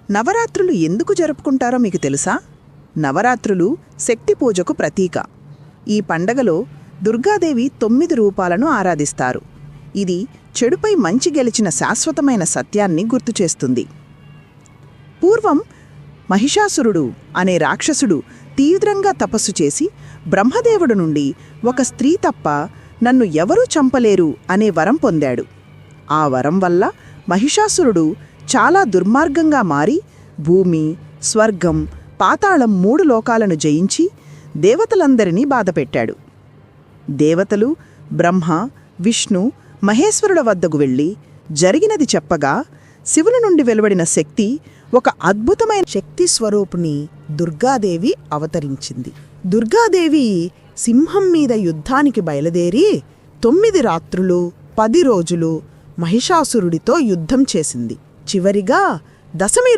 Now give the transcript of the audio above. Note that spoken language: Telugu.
నవరాత్రులు ఎందుకు జరుపుకుంటారో మీకు తెలుసా? నవరాత్రులు శక్తి పూజకు ప్రతీక. ఈ పండగలో దుర్గాదేవి 9 రూపాలను ఆరాధిస్తారు. ఇది చెడుపై మంచి గెలిచిన శాశ్వతమైన సత్యాన్ని గుర్తుచేస్తుంది. పూర్వం మహిషాసురుడు అనే రాక్షసుడు తీవ్రంగా తపస్సు చేసి బ్రహ్మదేవుడు నుండి ఒక స్త్రీ తప్ప నన్ను ఎవరూ చంపలేరు అనే వరం పొందాడు. ఆ వరం వల్ల మహిషాసురుడు చాలా దుర్మార్గంగా మారి భూమి, స్వర్గం, పాతాళం 3 లోకాలను జయించి దేవతలందరినీ బాధపెట్టాడు. దేవతలు బ్రహ్మ, విష్ణు, మహేశ్వరుల వద్దకు వెళ్ళి జరిగినది చెప్పగా శివుని నుండి వెలువడిన శక్తి, ఒక అద్భుతమైన శక్తి స్వరూపుని దుర్గాదేవి అవతరించింది. దుర్గాదేవి సింహం మీద యుద్ధానికి బయలుదేరి 9 రాత్రులు 10 రోజులు మహిషాసురుడితో యుద్ధం చేసింది. చివరిగా దశమి